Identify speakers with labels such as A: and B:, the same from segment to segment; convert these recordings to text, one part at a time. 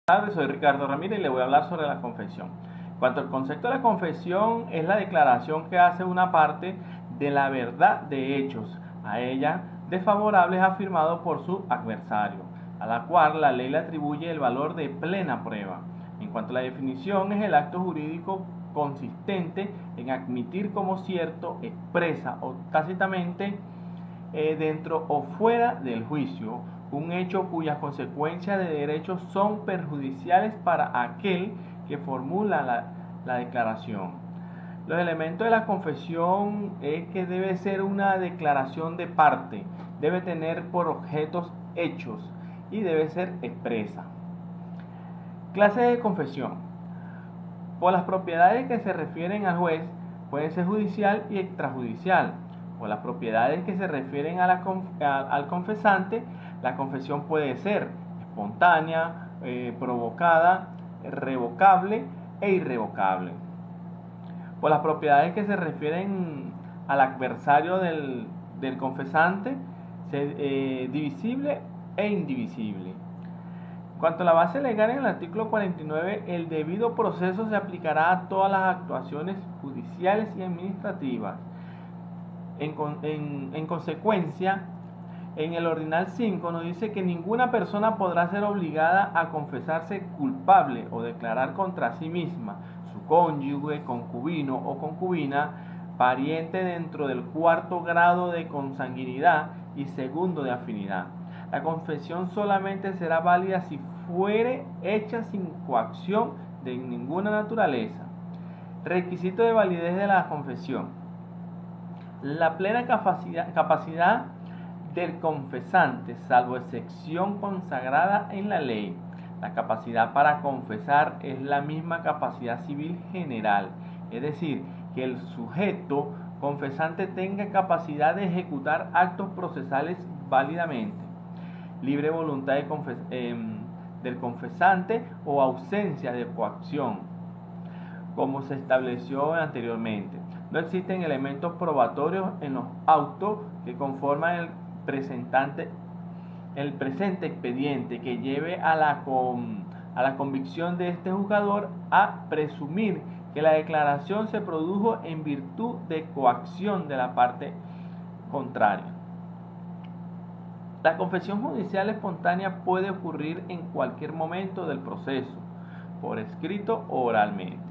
A: Buenas tardes, soy Ricardo Ramírez y le voy a hablar sobre la confesión. En cuanto al concepto de la confesión, es la declaración que hace una parte de la verdad de hechos a ella desfavorables afirmados por su adversario, a la cual la ley le atribuye el valor de plena prueba. En cuanto a la definición, es el acto jurídico consistente en admitir como cierto, expresa o tácitamente, dentro o fuera del juicio, un hecho cuyas consecuencias de derechos son perjudiciales para aquel que formula la declaración. Los elementos de la confesión es que debe ser una declaración de parte, debe tener por objetos hechos y debe ser expresa. Clase de confesión. Por las propiedades que se refieren al juez, pueden ser judicial y extrajudicial. Por las propiedades que se refieren al confesante, la confesión puede ser espontánea, provocada, revocable e irrevocable. Por las propiedades que se refieren al adversario del confesante, divisible e indivisible. En cuanto a la base legal, en el artículo 49, el debido proceso se aplicará a todas las actuaciones judiciales y administrativas. En consecuencia, en el ordinal 5 nos dice que ninguna persona podrá ser obligada a confesarse culpable o declarar contra sí misma, su cónyuge, concubino o concubina, pariente dentro del cuarto grado de consanguinidad y segundo de afinidad. La confesión solamente será válida si fuere hecha sin coacción de ninguna naturaleza. Requisito de validez de la confesión: la plena capacidad del confesante, salvo excepción consagrada en la ley. La capacidad para confesar es la misma capacidad civil general, es decir, que el sujeto confesante tenga capacidad de ejecutar actos procesales válidamente. Libre voluntad del confesante o ausencia de coacción, como se estableció anteriormente. No existen elementos probatorios en los autos que conforman el presente expediente que lleve a la convicción de este juzgador a presumir que la declaración se produjo en virtud de coacción de la parte contraria. La confesión judicial espontánea puede ocurrir en cualquier momento del proceso, por escrito o oralmente.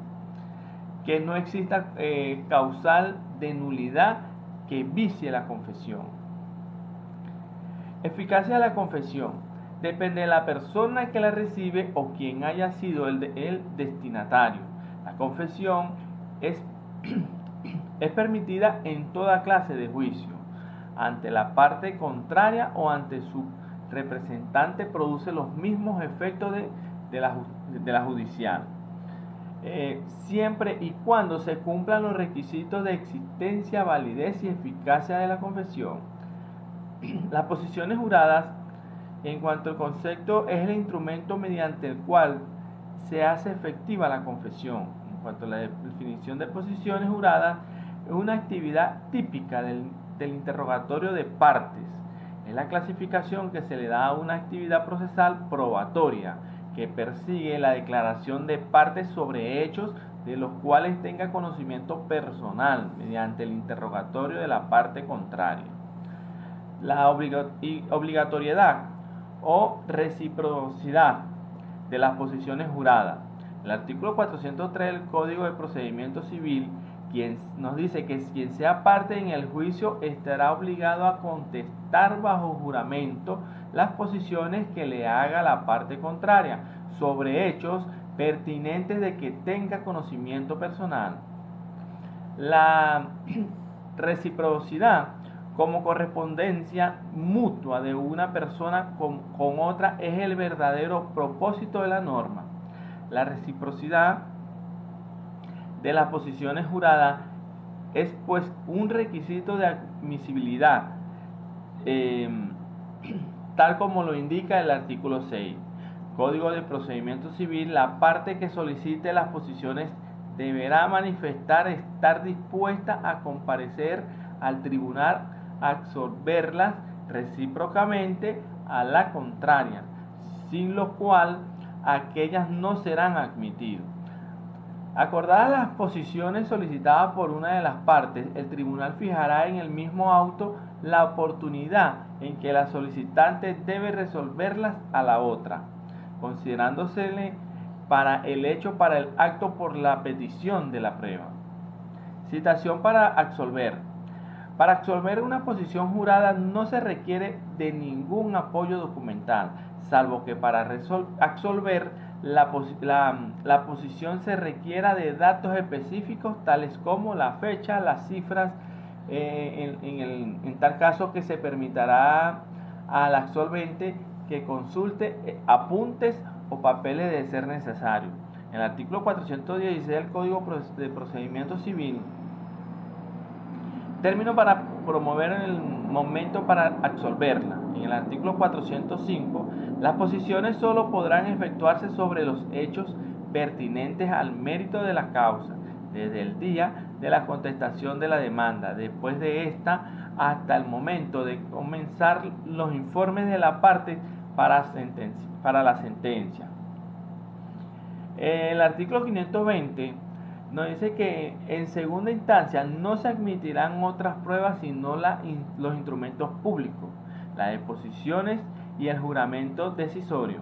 A: Que no exista causal de nulidad que vicie la confesión. Eficacia de la confesión. Depende de la persona que la recibe o quien haya sido el destinatario. La confesión es permitida en toda clase de juicio. Ante la parte contraria o ante su representante produce los mismos efectos de la judicial. Siempre y cuando se cumplan los requisitos de existencia, validez y eficacia de la confesión. Las posiciones juradas, en cuanto al concepto, es el instrumento mediante el cual se hace efectiva la confesión. En cuanto a la definición de posiciones juradas, es una actividad típica del interrogatorio de partes. Es la clasificación que se le da a una actividad procesal probatoria que persigue la declaración de partes sobre hechos de los cuales tenga conocimiento personal mediante el interrogatorio de la parte contraria. La obligatoriedad o reciprocidad de las posiciones juradas. El artículo 403 del Código de Procedimiento Civil nos dice que quien sea parte en el juicio estará obligado a contestar bajo juramento las posiciones que le haga la parte contraria sobre hechos pertinentes de que tenga conocimiento personal. La reciprocidad como correspondencia mutua de una persona con otra es el verdadero propósito de la norma. La reciprocidad de las posiciones juradas es pues un requisito de admisibilidad, tal como lo indica el artículo 6. Código de Procedimiento Civil. La parte que solicite las posiciones deberá manifestar estar dispuesta a comparecer al tribunal a absorberlas recíprocamente a la contraria, sin lo cual aquellas no serán admitidas. Acordadas las posiciones solicitadas por una de las partes, el tribunal fijará en el mismo auto la oportunidad en que la solicitante debe resolverlas a la otra, considerándosele para el hecho para el acto por la petición de la prueba. Citación para absolver. Para absolver una posición jurada no se requiere de ningún apoyo documental, salvo que para absolver la posición se requiera de datos específicos tales como la fecha, las cifras, en tal caso que se permitirá al absolvente que consulte apuntes o papeles de ser necesario. En el artículo 416 del Código de Procedimiento Civil, término para promover en el momento para absolverla. En el artículo 405, las posiciones solo podrán efectuarse sobre los hechos pertinentes al mérito de la causa, desde el día de la contestación de la demanda, después de esta, hasta el momento de comenzar los informes de la parte para la sentencia. El artículo 520 nos dice que en segunda instancia no se admitirán otras pruebas sino los instrumentos públicos, las deposiciones y el juramento decisorio.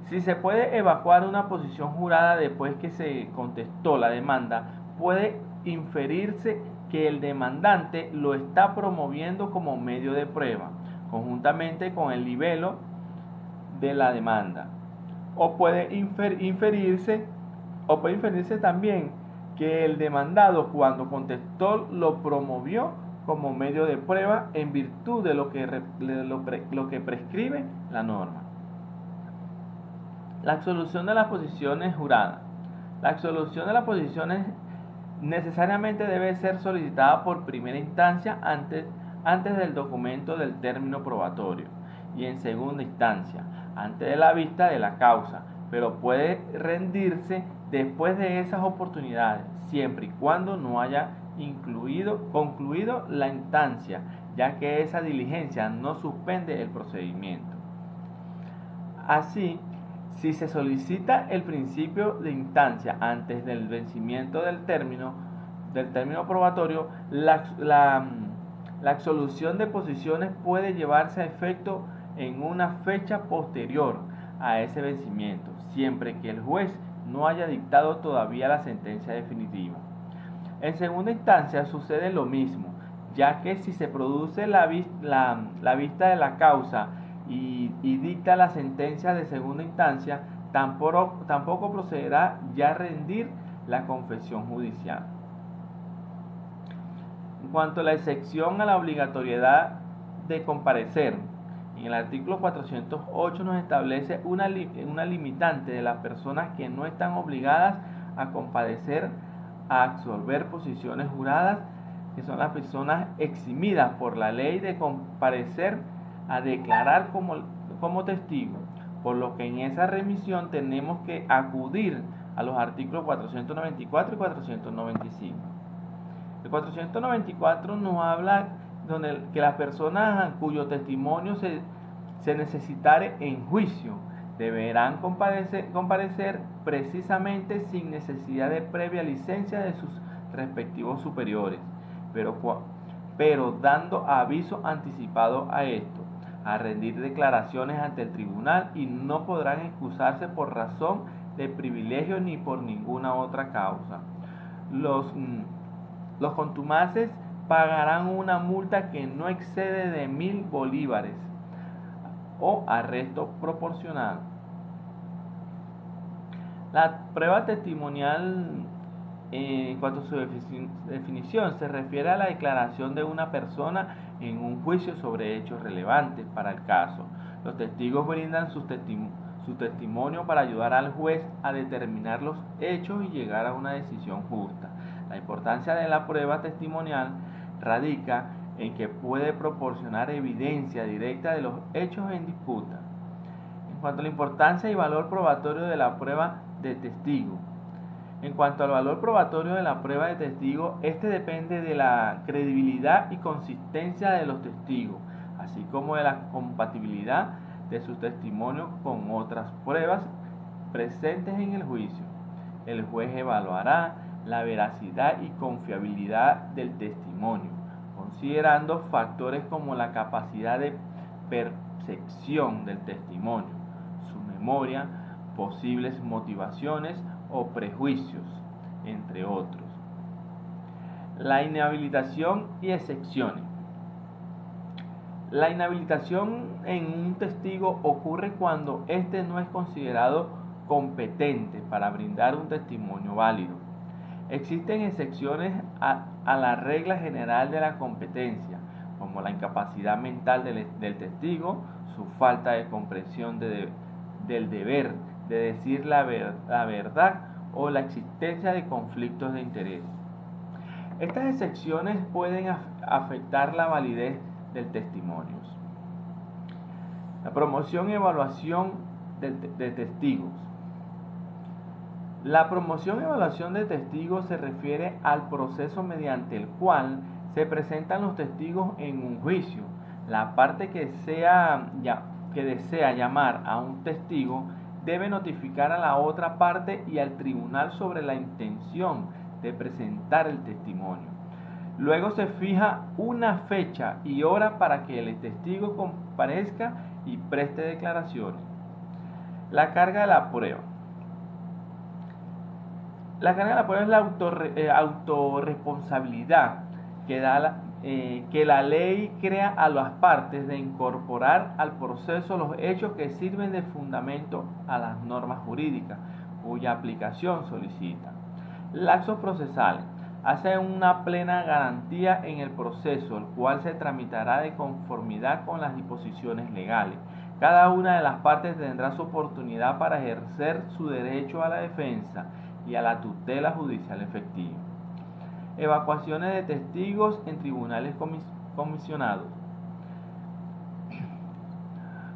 A: Si se puede evacuar una posición jurada después que se contestó la demanda, puede inferirse que el demandante lo está promoviendo como medio de prueba, conjuntamente con el libelo de la demanda. O puede inferirse también que el demandado cuando contestó lo promovió como medio de prueba en virtud de lo que prescribe la norma. La absolución de las posiciones juradas. La absolución de las posiciones necesariamente debe ser solicitada por primera instancia antes del documento del término probatorio y en segunda instancia antes de la vista de la causa, pero puede rendirse después de esas oportunidades, siempre y cuando no haya concluido la instancia, ya que esa diligencia no suspende el procedimiento. Así, si se solicita el principio de instancia antes del vencimiento del término probatorio, la absolución de posiciones puede llevarse a efecto en una fecha posterior a ese vencimiento, siempre que el juez no haya dictado todavía la sentencia definitiva. En segunda instancia sucede lo mismo, ya que si se produce la vista de la causa y dicta la sentencia de segunda instancia, tampoco procederá ya a rendir la confesión judicial. En cuanto a la excepción a la obligatoriedad de comparecer, en el artículo 408 nos establece una limitante de las personas que no están obligadas a comparecer a absolver posiciones juradas, que son las personas eximidas por la ley de comparecer a declarar como testigo, por lo que en esa remisión tenemos que acudir a los artículos 494 y 495. El 494 nos habla que las personas cuyo testimonio se necesitare en juicio deberán comparecer precisamente sin necesidad de previa licencia de sus respectivos superiores, pero dando aviso anticipado a esto, a rendir declaraciones ante el tribunal y no podrán excusarse por razón de privilegio ni por ninguna otra causa. Los contumaces pagarán una multa que no excede de 1.000 bolívares o arresto proporcional. La prueba testimonial, en cuanto a su definición, se refiere a la declaración de una persona en un juicio sobre hechos relevantes para el caso. Los testigos brindan su testimonio para ayudar al juez a determinar los hechos y llegar a una decisión justa. La importancia de la prueba testimonial radica en que puede proporcionar evidencia directa de los hechos en disputa. En cuanto a la importancia y valor probatorio de la prueba de testigo. En cuanto al valor probatorio de la prueba de testigo, este depende de la credibilidad y consistencia de los testigos, así como de la compatibilidad de sus testimonios con otras pruebas presentes en el juicio. El juez evaluará la veracidad y confiabilidad del testimonio, considerando factores como la capacidad de percepción del testimonio, su memoria, posibles motivaciones o prejuicios, entre otros. La inhabilitación y excepciones. La inhabilitación en un testigo ocurre cuando éste no es considerado competente para brindar un testimonio válido. Existen excepciones a la regla general de la competencia, como la incapacidad mental del testigo, su falta de comprensión del deber de decir la verdad o la existencia de conflictos de interés. Estas excepciones pueden afectar la validez del testimonio. La promoción y evaluación de testigos. La promoción y evaluación de testigos se refiere al proceso mediante el cual se presentan los testigos en un juicio. La parte que desea llamar a un testigo debe notificar a la otra parte y al tribunal sobre la intención de presentar el testimonio. Luego se fija una fecha y hora para que el testigo comparezca y preste declaraciones. La carga de la prueba. La carga de la prueba es la autorresponsabilidad que la ley crea a las partes de incorporar al proceso los hechos que sirven de fundamento a las normas jurídicas, cuya aplicación solicita. Lapsos procesales. Hace una plena garantía en el proceso, el cual se tramitará de conformidad con las disposiciones legales. Cada una de las partes tendrá su oportunidad para ejercer su derecho a la defensa y a la tutela judicial efectiva. Evacuaciones de testigos en tribunales comisionados.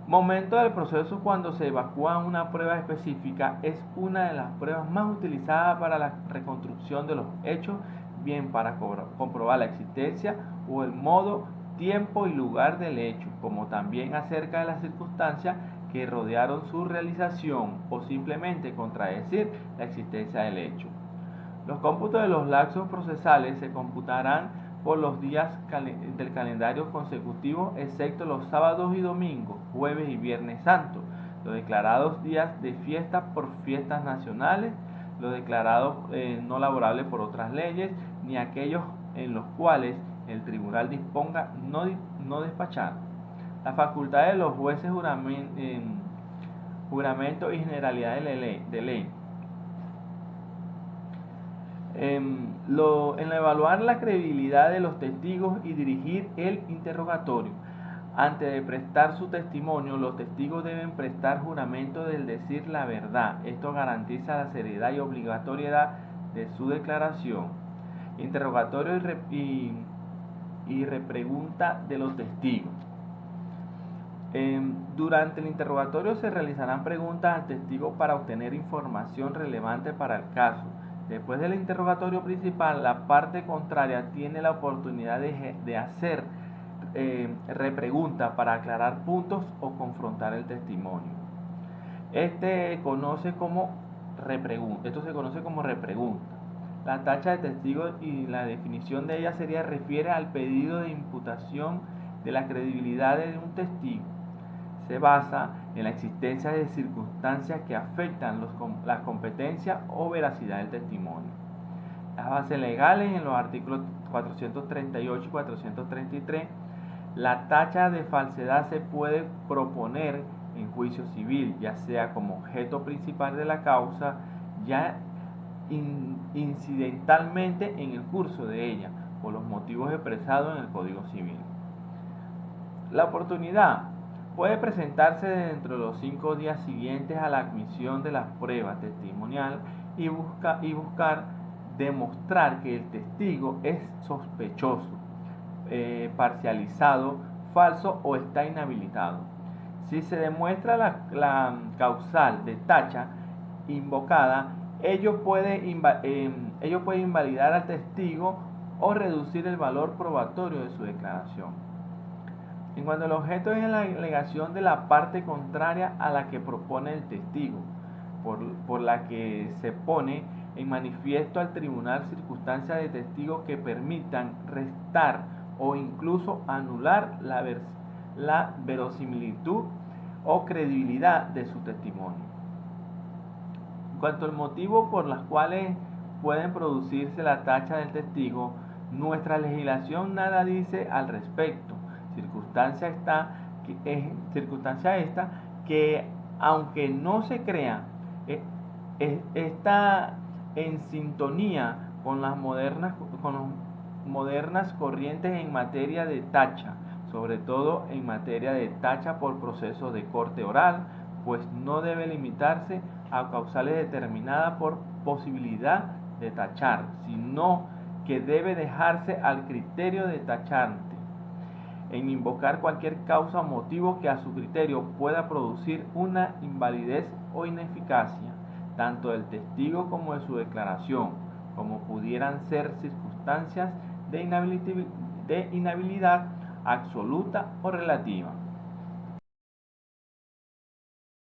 A: Momento del proceso cuando se evacúa una prueba específica es una de las pruebas más utilizadas para la reconstrucción de los hechos, bien para comprobar la existencia o el modo, tiempo y lugar del hecho, como también acerca de las circunstancias que rodearon su realización o simplemente contradecir la existencia del hecho. Los cómputos de los lapsos procesales se computarán por los días del calendario consecutivo, excepto los sábados y domingos, jueves y viernes santo, los declarados días de fiesta por fiestas nacionales, los declarados no laborables por otras leyes, ni aquellos en los cuales el tribunal disponga no despachar. La facultad de los jueces, juramento y generalidad de ley. En evaluar la credibilidad de los testigos y dirigir el interrogatorio. Antes de prestar su testimonio, los testigos deben prestar juramento del decir la verdad. Esto garantiza la seriedad y obligatoriedad de su declaración. Interrogatorio y repregunta de los testigos. Durante el interrogatorio se realizarán preguntas al testigo para obtener información relevante para el caso. Después del interrogatorio principal, la parte contraria tiene la oportunidad de hacer repreguntas para aclarar puntos o confrontar el testimonio. Esto se conoce como repregunta. La tacha de testigo y la definición de ella refiere al pedido de imputación de la credibilidad de un testigo. Se basa en la existencia de circunstancias que afectan la competencia o veracidad del testimonio. Las bases legales en los artículos 438 y 433. La tacha de falsedad se puede proponer en juicio civil, ya sea como objeto principal de la causa, ya incidentalmente en el curso de ella, por los motivos expresados en el Código Civil. La oportunidad puede presentarse dentro de los 5 días siguientes a la admisión de las pruebas testimonial y buscar demostrar que el testigo es sospechoso, parcializado, falso o está inhabilitado. Si se demuestra la causal de tacha invocada, ello puede invalidar al testigo o reducir el valor probatorio de su declaración. En cuanto al objeto es la alegación de la parte contraria a la que propone el testigo, por la que se pone en manifiesto al tribunal circunstancias de testigo que permitan restar o incluso anular la verosimilitud o credibilidad de su testimonio. En cuanto al motivo por los cuales pueden producirse la tacha del testigo, nuestra legislación nada dice al respecto. Circunstancia esta que, aunque no se crea, está en sintonía con las modernas corrientes en materia de tacha, sobre todo en materia de tacha por proceso de corte oral, pues no debe limitarse a causales determinadas por posibilidad de tachar, sino que debe dejarse al criterio de tachante en invocar cualquier causa o motivo que a su criterio pueda producir una invalidez o ineficacia, tanto del testigo como de su declaración, como pudieran ser circunstancias de inhabilidad absoluta o relativa.